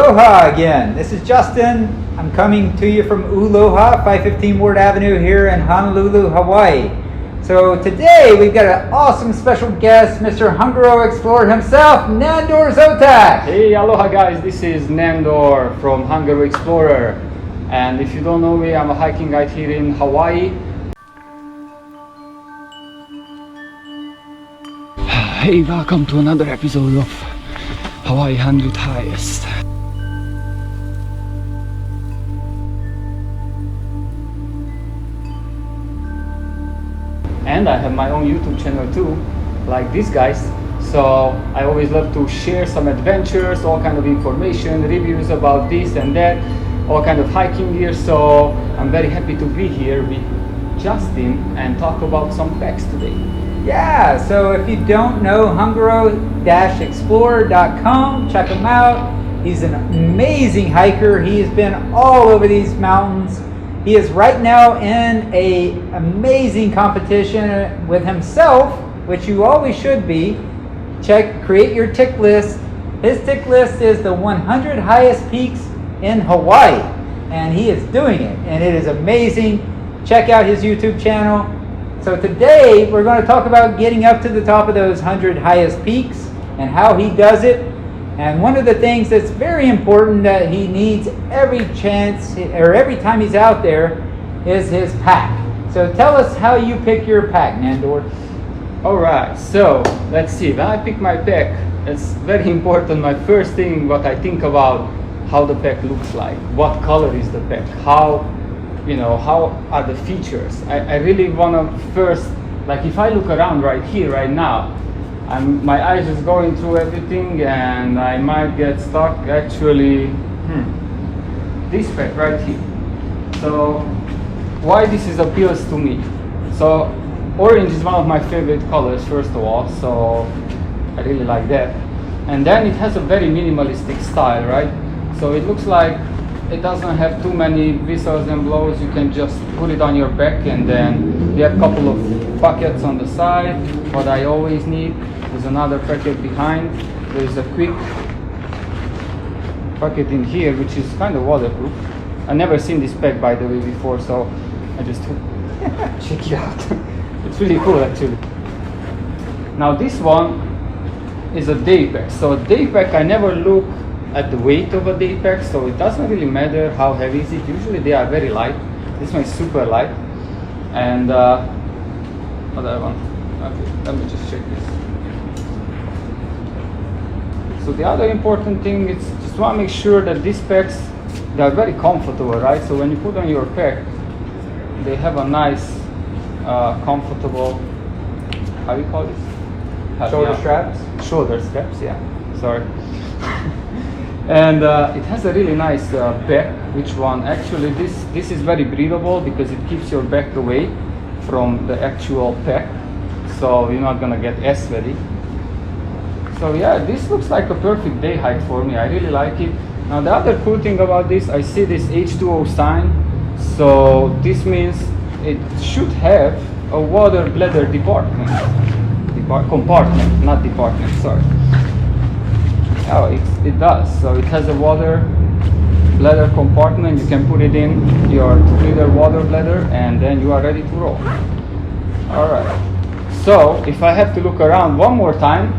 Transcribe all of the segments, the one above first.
Aloha again. This is Justin. I'm coming to you from Uloha, 515 Ward Avenue here in Honolulu, Hawaii. So today we've got an awesome special guest, Mr. Hungaro Explorer himself, Nandor Szotak. Hey, aloha guys, this is Nandor from Hungaro Explorer. And if you don't know me, I'm a hiking guide here in Hawaii. Hey, welcome to another episode of Hawaii 100 Highest. And I have my own YouTube channel too, like these guys. So I always love to share some adventures, all kind of information, reviews about this and that, all kind of hiking gear. So I'm very happy to be here with Justin and talk about some packs today. Yeah, so if you don't know Hungaro-Explorer.com, check him out. He's an amazing hiker. He has been all over these mountains. He is right now in a amazing competition with himself, which you always should be. Create your tick list. His tick list is the 100 highest peaks in Hawaii, and he is doing it, and it is amazing. Check out his YouTube channel. So today we're going to talk about getting up to the top of those 100 highest peaks and how he does it. And one of the things that's very important that he needs every chance or every time he's out there is his pack. So tell us how you pick your pack, Nandor. Alright, so let's see. When I pick my pack, it's very important. My first thing what I think about how the pack looks like. What color is the pack? How are the features? I really want to first, like if I look around right here, right now, my eyes is going through everything and I might get stuck actually, this pack right here. So why this is appeals to me? So orange is one of my favorite colors first of all, so I really like that. And then it has a very minimalistic style, right? So it looks like it doesn't have too many whistles and blows. You can just put it on your back, and then you have a couple of pockets on the side. What I always need is another pocket behind. There's a quick pocket in here, which is kind of waterproof. I've never seen this pack, by the way, before, so I just check it out. It's really cool, actually. Now this one is a day pack. So a day pack, I never look at the weight of a day pack, so it doesn't really matter how heavy is it. Usually they are very light. This one is super light. And other one. Okay, let me just check this. So the other important thing is just want to make sure that these packs, they are very comfortable, right? So when you put on your pack, they have a nice comfortable, how do you call this? Shoulder straps? Shoulder straps, yeah. Sorry. And it has a really nice back, which one actually this is very breathable because it keeps your back away from the actual pack, so you're not gonna get as sweaty. So yeah, this looks like a perfect day hike for me. I really like it. Now the other cool thing about this, I see this H2O sign, so this means it should have a water bladder compartment, not department, sorry. Oh, it does. So it has a water bladder compartment. You can put it in your 2-liter water bladder and then you are ready to roll. Alright. So if I have to look around one more time,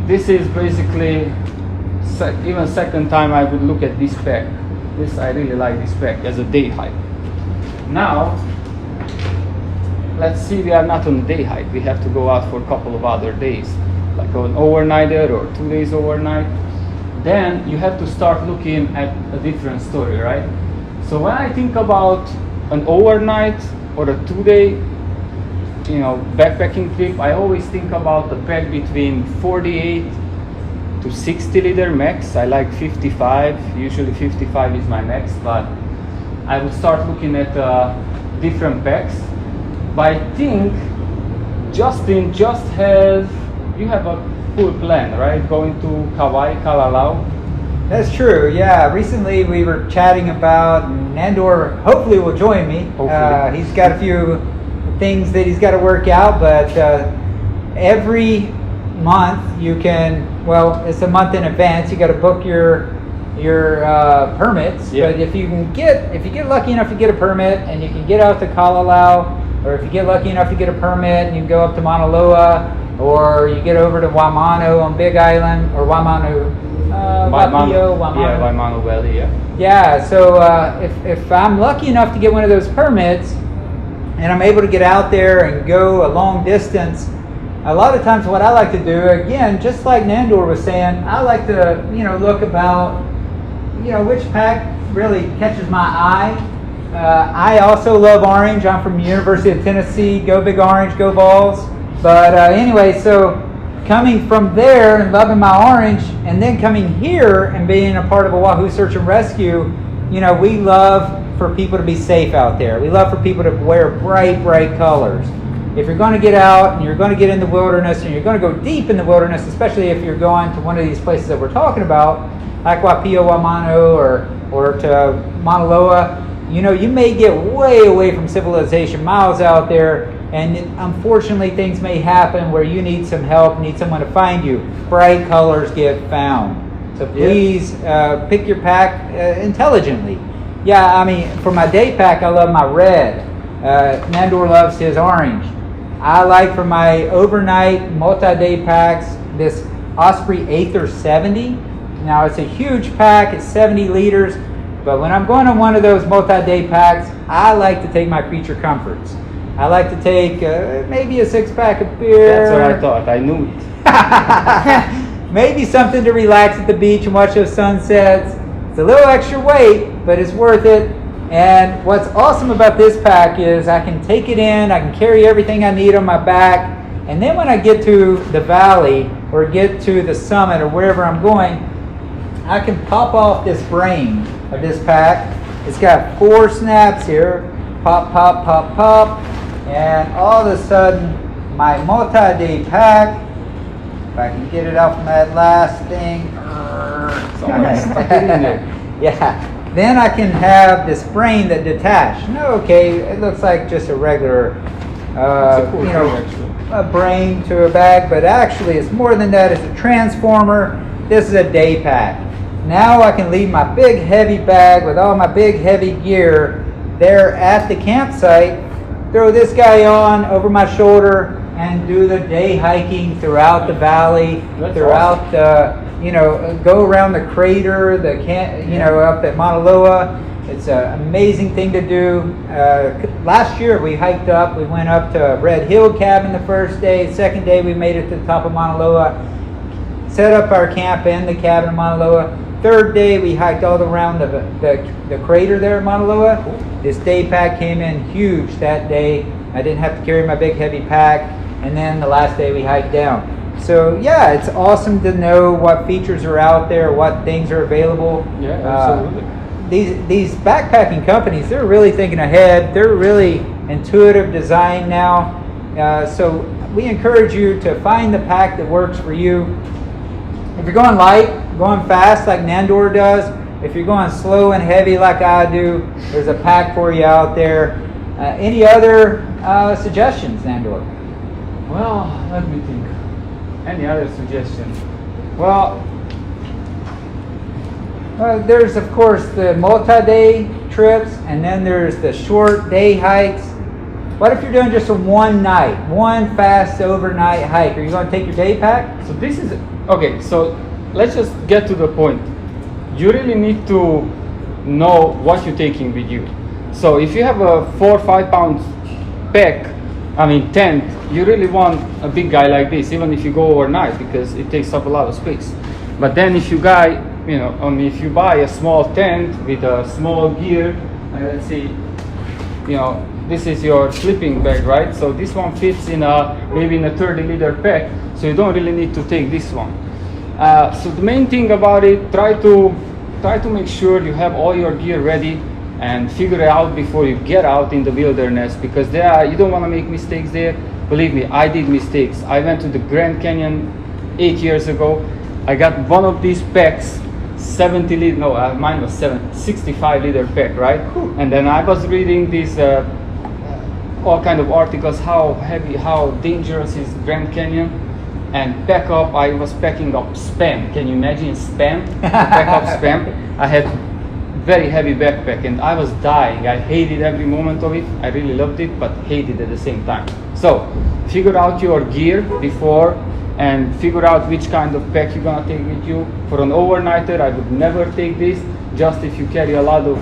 this is basically even second time I would look at this pack. I really like this pack as a day hike. Now, let's see, we are not on a day hike. We have to go out for a couple of other days, like an overnighter or 2 days overnight. Then you have to start looking at a different story, right? So when I think about an overnight or a 2-day, backpacking trip, I always think about the pack between 48 to 60 liter max. I like 55. Usually 55 is my max, but I would start looking at different packs. But I think Justin you have a cool plan, right? Going to Hawaii, Kalalau. That's true, yeah. Recently we were chatting about Nandor, hopefully will join me. He's got a few things that he's got to work out, but every month you can, well, it's a month in advance, you got to book your permits. Yeah. But if you get lucky enough to get a permit and you can get out to Kalalau, or if you get lucky enough to get a permit and you can go up to Mauna Loa, or you get over to Waimano on Big Island, or Waimano, Waipio, Waimano. Yeah, Waimano Valley, yeah. Yeah, so if I'm lucky enough to get one of those permits and I'm able to get out there and go a long distance, a lot of times what I like to do, again, just like Nandor was saying, I like to, look about, which pack really catches my eye. I also love orange. I'm from the University of Tennessee. Go Big Orange, go Vols. But anyway, so coming from there and loving my orange, and then coming here and being a part of Oahu Search and Rescue, we love for people to be safe out there. We love for people to wear bright, bright colors. If you're going to get out and you're going to get in the wilderness and you're going to go deep in the wilderness, especially if you're going to one of these places that we're talking about, like Waipio, Waimano, or to Mauna Loa, you may get way away from civilization, miles out there, and unfortunately things may happen where you need some help, need someone to find you. Bright colors get found. So please pick your pack intelligently. Yeah, I mean, for my day pack, I love my red. Nandor loves his orange. I like for my overnight multi-day packs this Osprey Aether 70. Now it's a huge pack, it's 70 liters, but when I'm going on one of those multi-day packs, I like to take my creature comforts. I like to take maybe a 6-pack of beer. That's what I thought, I knew it. Maybe something to relax at the beach and watch those sunsets. It's a little extra weight, but it's worth it. And what's awesome about this pack is I can take it in, I can carry everything I need on my back, and then when I get to the valley or get to the summit or wherever I'm going, I can pop off this brain of this pack. It's got 4 snaps here. Pop, pop, pop, pop. And all of a sudden, my multi-day pack, if I can get it out from that last thing. Yeah. Then I can have this brain that detached. No, okay, it looks like just a regular, a brain to a bag, but actually it's more than that. It's a transformer. This is a day pack. Now I can leave my big heavy bag with all my big heavy gear there at the campsite, throw this guy on over my shoulder, and do the day hiking throughout the valley, throughout the, go around the crater, up at Mauna Loa. It's an amazing thing to do. Last year we hiked up. We went up to Red Hill Cabin the first day. Second day we made it to the top of Mauna Loa, set up our camp in the cabin in Mauna Loa. Third day we hiked all around the crater there at Mauna Loa. This day pack came in huge that day. I didn't have to carry my big heavy pack. And then the last day we hiked down. So yeah, it's awesome to know what features are out there, what things are available. Yeah, absolutely. These backpacking companies, they're really thinking ahead. They're really intuitive design now. So we encourage you to find the pack that works for you. If you're going light, going fast like Nandor does, if you're going slow and heavy like I do, there's a pack for you out there. Any other suggestions, Nandor? Well, let me think. Any other suggestions? Well, there's of course the multi-day trips, and then there's the short day hikes. What if you're doing just one fast overnight hike? Are you going to take your day pack? So this is okay. So let's just get to the point. You really need to know what you're taking with you. So if you have a 4 or 5 pound tent, you really want a big guy like this, even if you go overnight, because it takes up a lot of space. But then if you buy a small tent with a small gear, let's see, this is your sleeping bag, right? So this one fits maybe in a 30-liter pack, so you don't really need to take this one. So the main thing about it, try to make sure you have all your gear ready and figure it out before you get out in the wilderness, because you don't want to make mistakes there. Believe me, I did mistakes. I went to the Grand Canyon 8 years ago. I got one of these packs, 65-liter pack, right? And then I was reading these all kind of articles, how heavy, how dangerous is Grand Canyon. and pack up. I was packing up spam. Can you imagine spam? Pack up spam. I had very heavy backpack and I was dying. I hated every moment of it. I really loved it, but hated at the same time. So figure out your gear before and figure out which kind of pack you're gonna take with you. For an overnighter, I would never take this. Just if you carry a lot of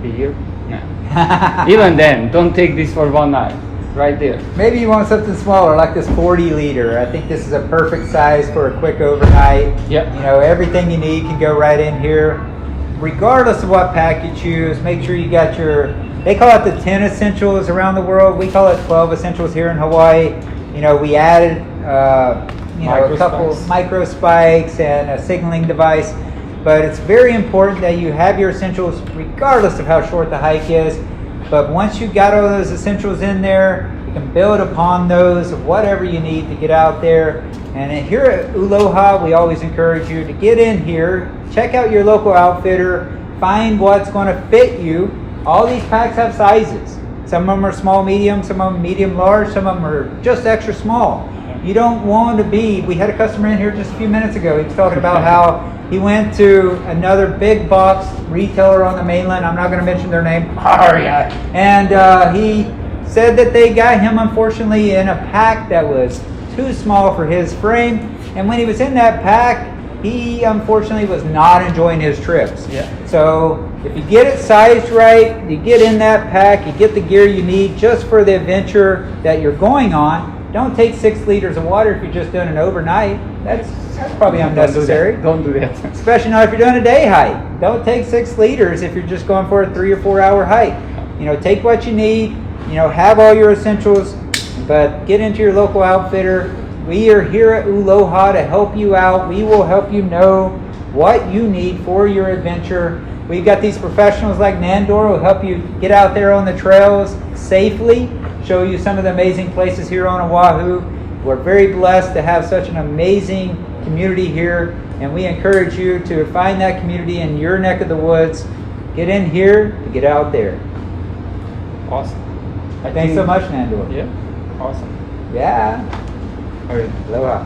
beer, nah. Even then, don't take this for one night. Right there. Maybe you want something smaller, like this 40 liter. I think this is a perfect size for a quick overnight. Yep. You know, everything you need can go right in here. Regardless of what pack you choose, make sure you got your, they call it the 10 essentials around the world. We call it 12 essentials here in Hawaii. You know, we added, a couple micro spikes and a signaling device. But it's very important that you have your essentials regardless of how short the hike is. But once you've got all those essentials in there, you can build upon those, whatever you need to get out there. And here at Uloha, we always encourage you to get in here, check out your local outfitter, find what's going to fit you. All these packs have sizes. Some of them are small, medium, some of them medium, large, some of them are just extra small. You don't want to be, we had a customer in here just a few minutes ago. He was talking about how he went to another big box retailer on the mainland. I'm not going to mention their name. And he said that they got him, unfortunately, in a pack that was too small for his frame. And when he was in that pack, he unfortunately was not enjoying his trips. Yeah. So if you get it sized right, you get in that pack, you get the gear you need just for the adventure that you're going on. Don't take 6 liters of water if you're just doing an overnight. That's probably unnecessary. Don't do that. Especially not if you're doing a day hike. Don't take 6 liters if you're just going for a 3 or 4 hour hike. You know, take what you need, you know, have all your essentials, but get into your local outfitter. We are here at Uloha to help you out. We will help you know what you need for your adventure. We've got these professionals like Nandor who will help you get out there on the trails safely, show you some of the amazing places here on Oahu. We're very blessed to have such an amazing community here, and we encourage you to find that community in your neck of the woods. Get in here to get out there. Awesome. Thanks so much, Nandor. Yeah. Awesome. Yeah. All right. Aloha.